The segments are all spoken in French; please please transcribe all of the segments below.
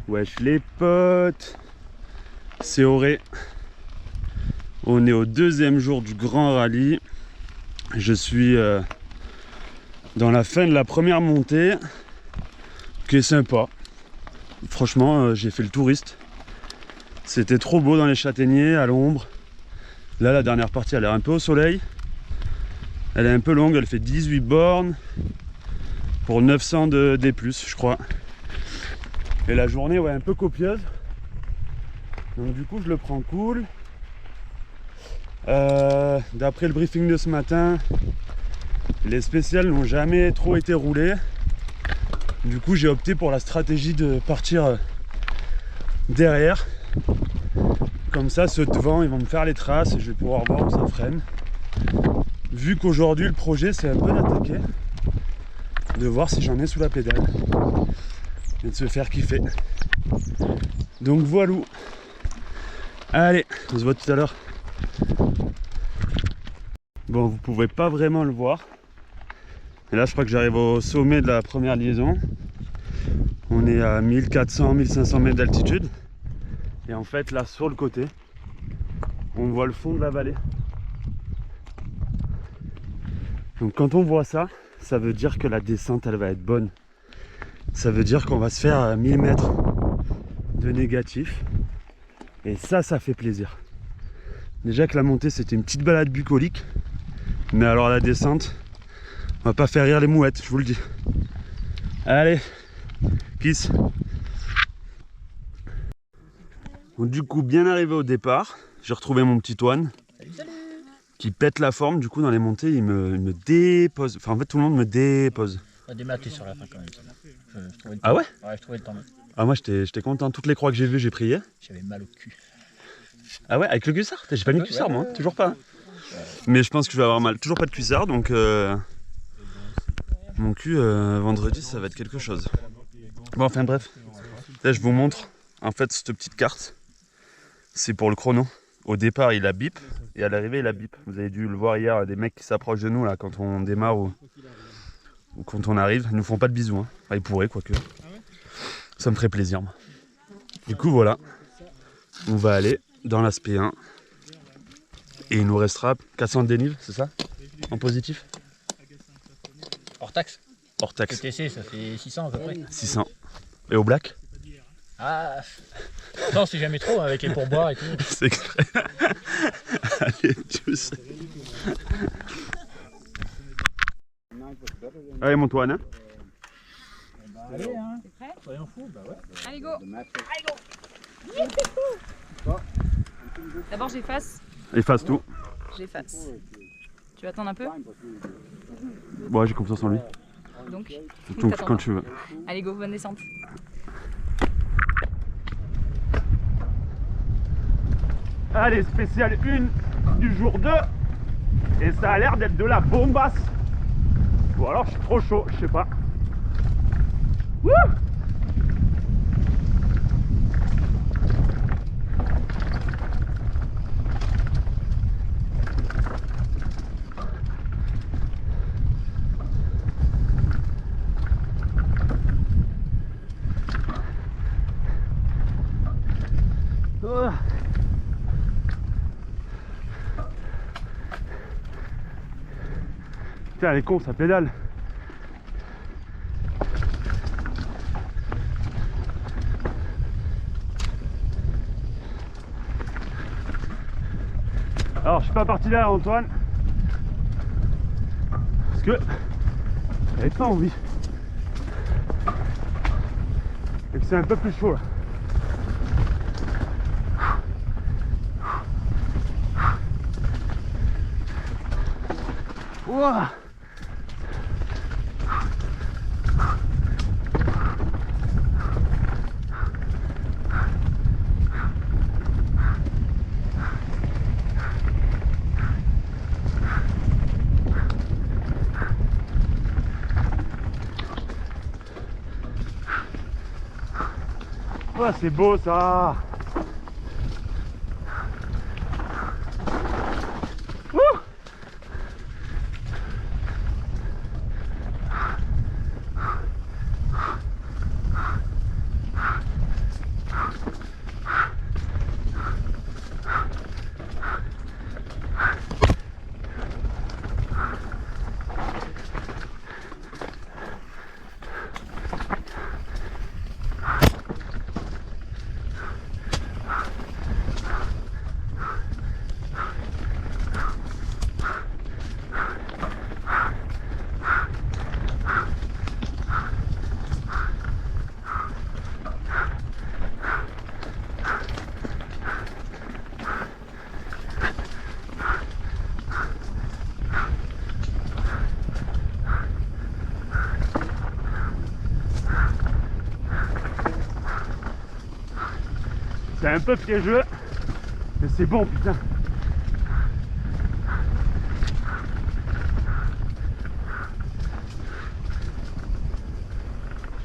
Wesh les potes, c'est Auré. On est au deuxième jour du grand rallye. Je suis dans la fin de la première montée, qui est sympa. Franchement, j'ai fait le touriste. C'était trop beau dans les châtaigniers, à l'ombre. Là, la dernière partie, elle est un peu au soleil. Elle est un peu longue, elle fait 18 bornes pour 900 de D+, je crois. Et la journée, ouais, un peu copieuse. Donc du coup, je le prends cool. D'après le briefing de ce matin, les spéciales n'ont jamais trop été roulées. Du coup, j'ai opté pour la stratégie de partir derrière. Comme ça, ceux devant, ils vont me faire les traces et je vais pouvoir voir où ça freine. Vu qu'aujourd'hui, le projet, c'est un peu d'attaquer, de voir si j'en ai sous la pédale et de se faire kiffer. Donc voilà. Allez, on se voit tout à l'heure. Bon, vous pouvez pas vraiment le voir. Et là, je crois que j'arrive au sommet de la première liaison. On est à 1400-1500 mètres d'altitude. Et en fait, là, sur le côté, on voit le fond de la vallée. Donc quand on voit ça, ça veut dire que la descente, elle va être bonne. Ça veut dire qu'on va se faire 1000 mètres de négatif. Et ça fait plaisir. Déjà que la montée, c'était une petite balade bucolique. Mais alors la descente, on va pas faire rire les mouettes, je vous le dis. Allez, kiss. Donc, du coup, bien arrivé au départ, j'ai retrouvé mon petit Toine. Salut. Qui pète la forme. Du coup, dans les montées, il me dépose. Enfin, en fait, tout le monde me dépose. On a dématé sur la fin quand même. Je trouvais le temps. Ah ouais? Ouais, je trouvais le temps. Ah, moi, j'étais content. Toutes les croix que j'ai vues, j'ai prié. J'avais mal au cul. Ah ouais, avec le cuissard? J'ai pas mis de cuissard, moi, toujours pas. Mais je pense que je vais avoir mal. Toujours pas de cuissard, donc mon cul, vendredi, ça va être quelque chose. Bon, enfin bref. Là, je vous montre, en fait, cette petite carte. C'est pour le chrono. Au départ, il a bip, et à l'arrivée, il a bip. Vous avez dû le voir hier, des mecs qui s'approchent de nous, là, quand on démarre ou quand on arrive. Ils nous font pas de bisous, hein. Enfin, ils pourraient, quoique. Ça me ferait plaisir, moi. Du coup, voilà. On va aller dans l'aspect 1. Et il nous restera 400 de dénive, c'est ça? En positif? Hors taxe. Hors taxe. TTC, ça fait 600 à peu près. 600. Et au black? Ah. Non, c'est jamais trop avec les pourboires et tout. C'est clair. Allez, tchuss. Allez, mon Toine. Hein. Allez, hein. T'es prêt? Soyons fous, bah ouais. Allez, go. Allez, go. D'abord, j'efface. Efface tout. J'efface. Tu vas attendre un peu? Bon, j'ai confiance en lui. Donc Quand tu veux. Allez, go, bonne descente. Allez, spécial 1 du jour 2. Et ça a l'air d'être de la bombasse. Ou alors je suis trop chaud, je sais pas. Wouh! Oh. Putain, elle est con, ça pédale. Alors, je suis pas parti là, Antoine. Parce que j'avais pas envie. Et que c'est un peu plus chaud là. Ouah. Oh, c'est beau ça. Ouh. C'est un peu piégeux, mais c'est bon, putain.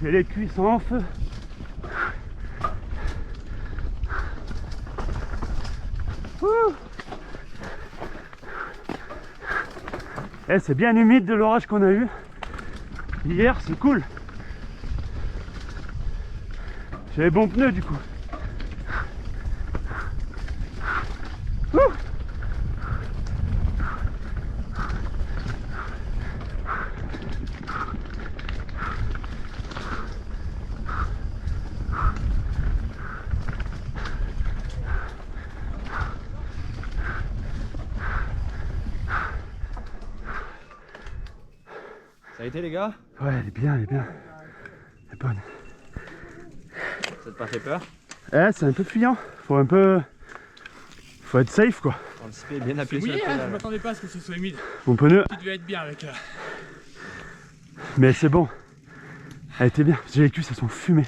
J'ai les cuisses en feu. Eh, c'est bien humide de l'orage qu'on a eu hier, c'est cool. J'ai les bons pneus du coup. Ça a été les gars? Ouais, elle est bien, elle est bien. Elle est bonne. Ça t'a pas fait peur? Eh, c'est un peu fuyant. Faut être safe quoi. Quand le ski est bien appuyé sur Oui, la hein, je pédale. m'attendais pas à ce que ce soit humide. Mon pneu, Tu devais être bien avec. mais c'est bon. Elle était bien. J'ai les cuisses, elles sont fumées.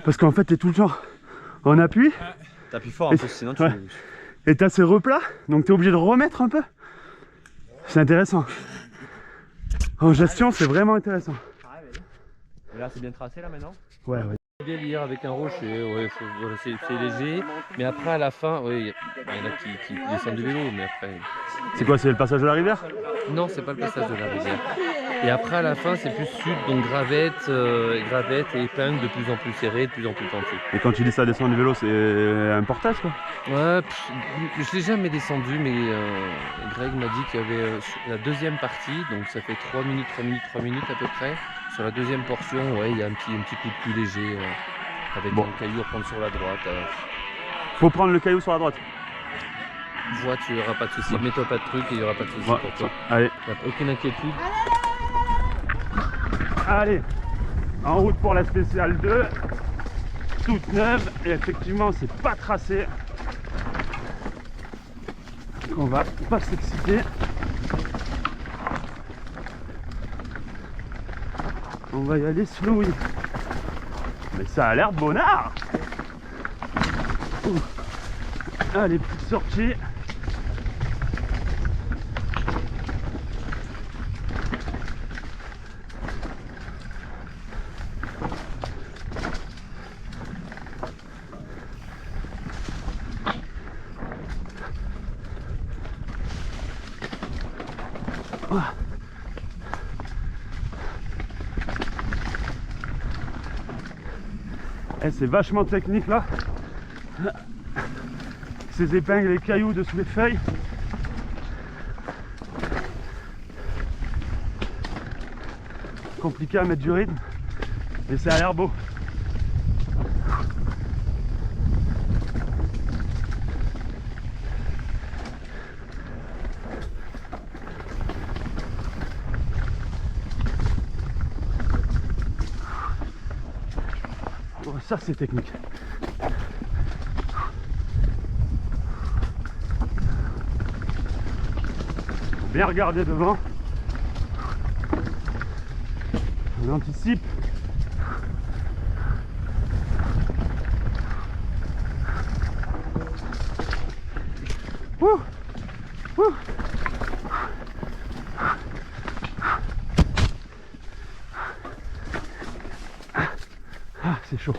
Parce qu'en fait, t'es tout le temps en appui. T'appuies fort en Et- plus, sinon tu. ouais. Et t'as ces replats, donc t'es obligé de remettre un peu. C'est intéressant. En gestion, c'est vraiment intéressant. Et là, c'est bien tracé là maintenant? Ouais, ouais. Bien lire avec un rocher, ouais, voilà, c'est léger, mais après à la fin, il y en a qui descendent du vélo, mais après... C'est quoi, c'est le passage de la rivière? Non, c'est pas le passage de la rivière. Et après à la fin, c'est plus sud, donc gravette et épingle de plus en plus serrée, de plus en plus tentée. Et quand tu dis ça descend du vélo, c'est un portage quoi? Ouais, je l'ai jamais descendu, mais Greg m'a dit qu'il y avait la deuxième partie, donc ça fait 3 minutes à peu près. Sur la deuxième portion, ouais, il y a un petit coup de pluie léger avec Bon. un caillou à prendre sur la droite. Faut prendre le caillou sur la droite. Voiture, il n'y aura pas de souci. Mets-toi pas de trucs et il n'y aura pas de souci Ouais. pour toi. Allez, Y a aucune inquiétude. allez. En route pour la spéciale 2. Toute neuve. Et effectivement, c'est pas tracé. Donc on va pas s'exciter. On va y aller slowly. Mais ça a l'air bonnard. Ouh. Allez, petite sortie. Ah. Eh, c'est vachement technique là. Ces épingles et les cailloux dessous les feuilles. Compliqué à mettre du rythme. Mais ça a l'air beau. Oh, ça c'est technique. Faut bien regarder devant. On anticipe. Ouh. Ouh. Ah, c'est chaud.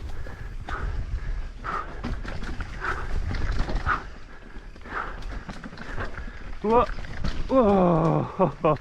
Oh. Oh. Oh. Oh.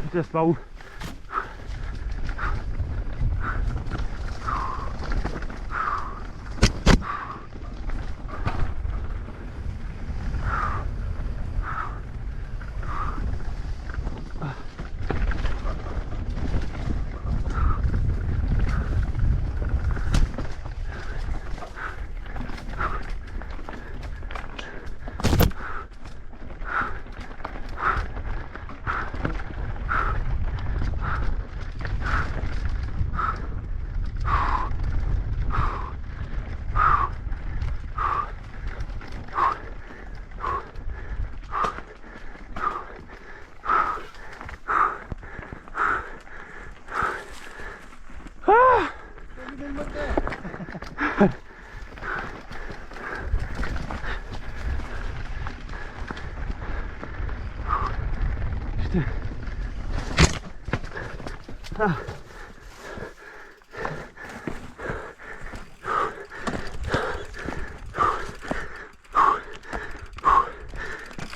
Vitesse par où? Ah.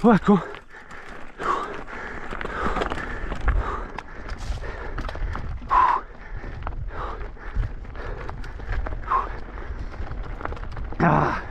Ouais, quoi. Ah.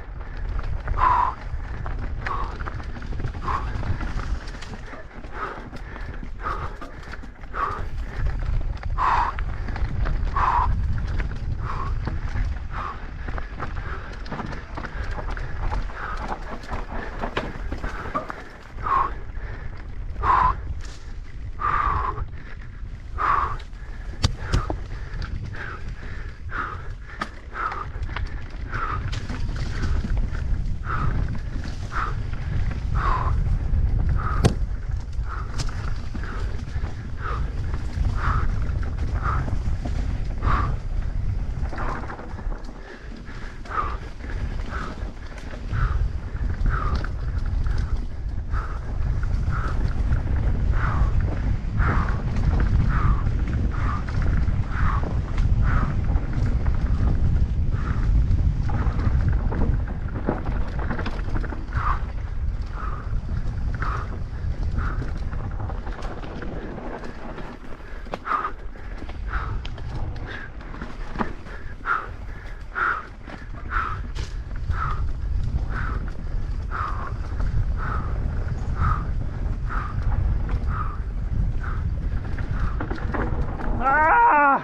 Ah,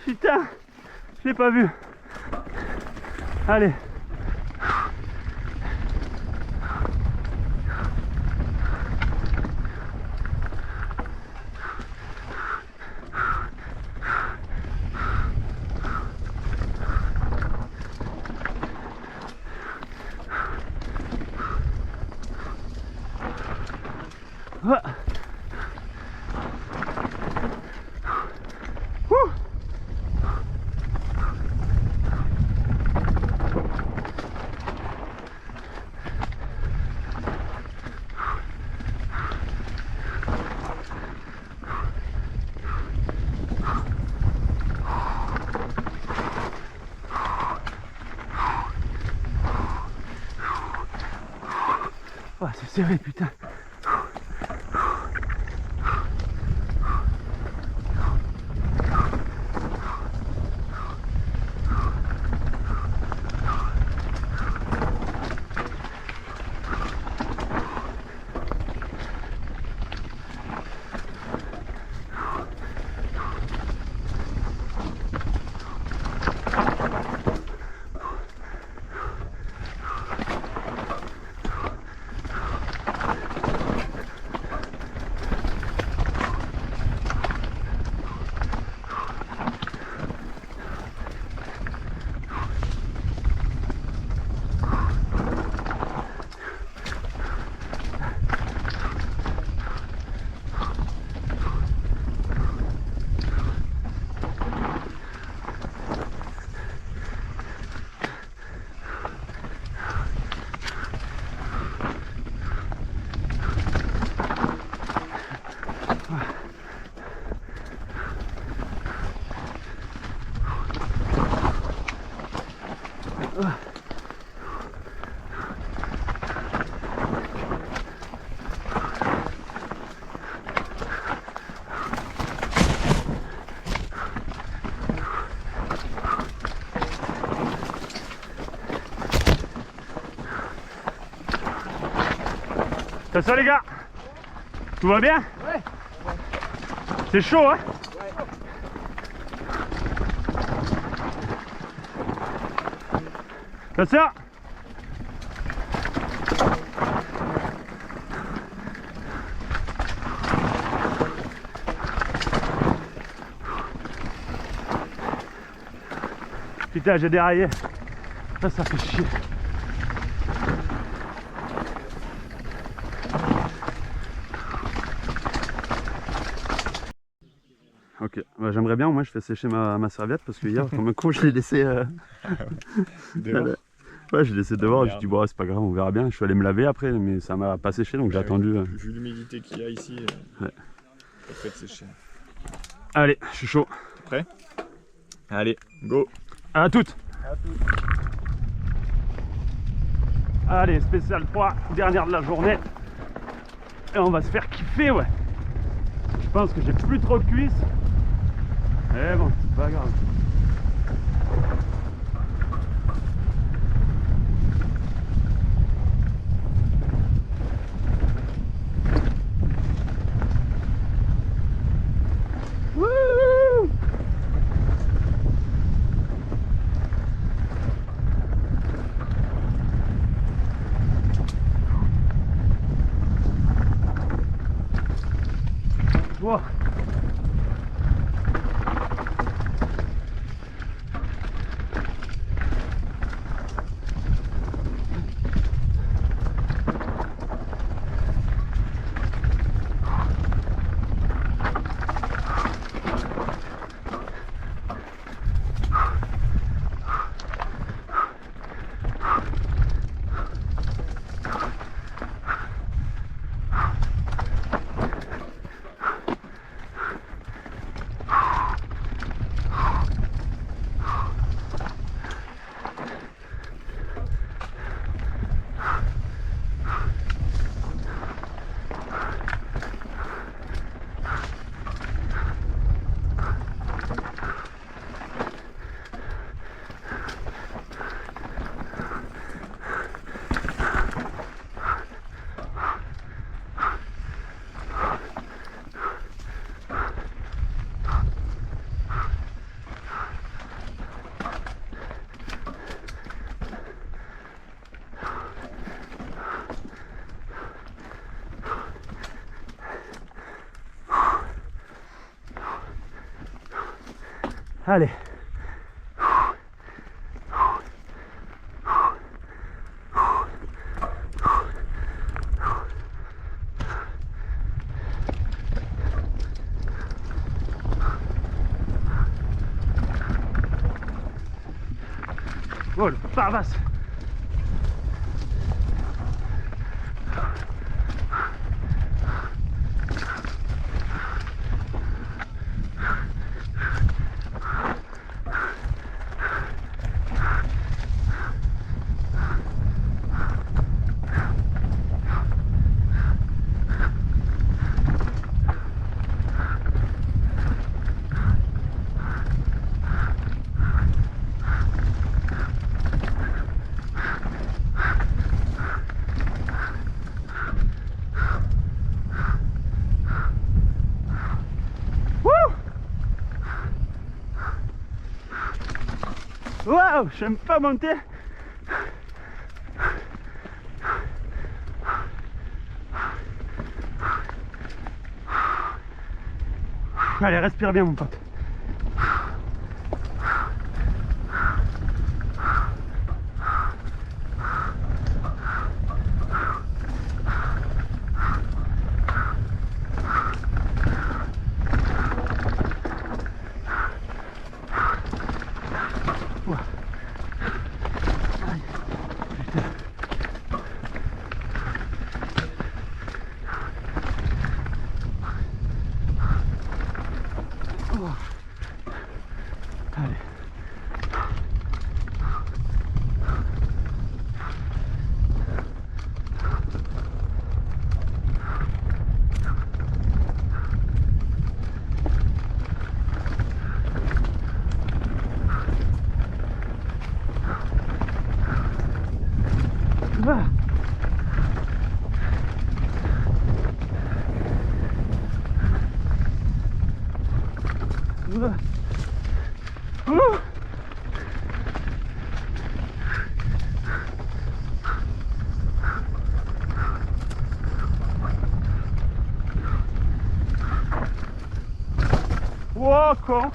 putain, je l'ai pas vu. Allez. Ah. Oh, c'est serré, putain. Attention les gars, tout va bien? Ouais. C'est chaud hein? Ouais. Attention. Putain, j'ai déraillé. Ça fait chier. Ok, bah, j'aimerais bien, moi je fais sécher ma serviette parce que hier, comme un con, je l'ai laissé Dehors. Ouais, je l'ai laissé dehors et je Merde. dis bon, c'est pas grave, on verra bien. Je suis allé me laver après, mais ça m'a pas séché donc j'ai attendu. Vu l'humidité qu'il y a ici, Ouais. ça fait sécher. Allez, je suis chaud. Allez, go. À toutes. Allez, spécial 3, dernière de la journée. Et on va se faire kiffer, ouais. Je pense que j'ai plus trop de cuisses. Mais bon, c'est pas grave. Wouh! Wow. Allez. Oh, le pavasse. Waouh, j'aime pas monter. Allez, respire bien mon pote. Wow, con.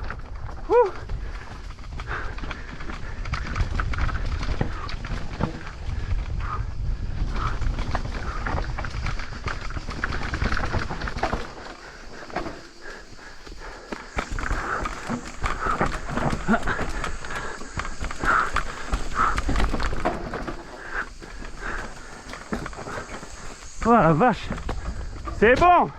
Oh la vache, c'est bon.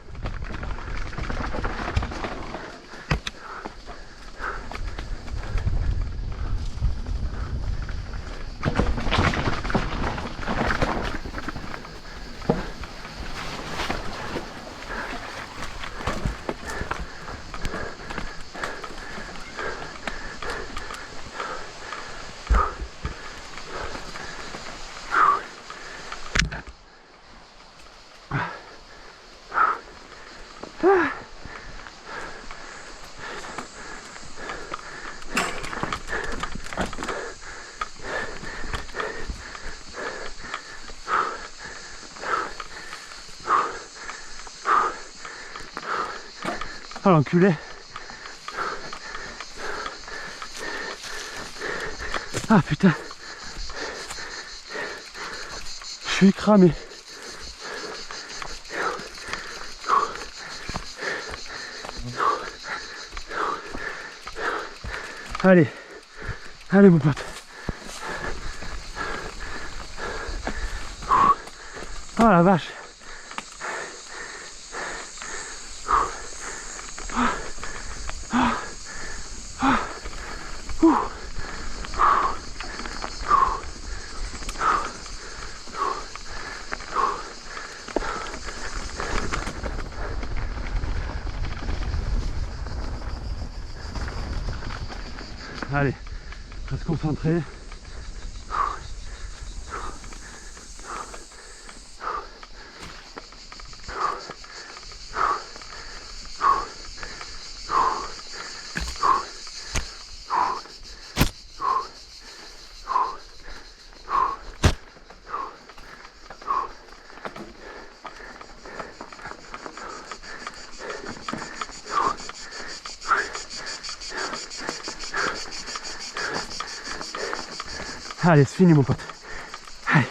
Oh l'enculé. Ah putain. Je suis cramé. Allez, allez mon pote. Oh la vache. Allez, reste concentré. Allez, c'est fini mon pote. Allez.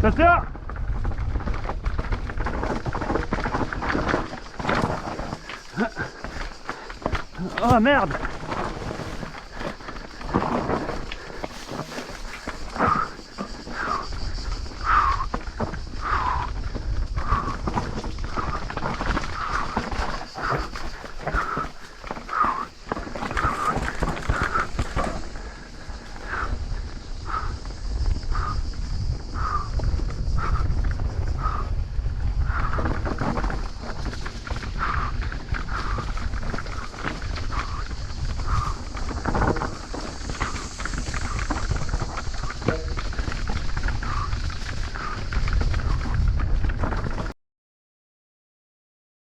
Ça tient. Oh merde.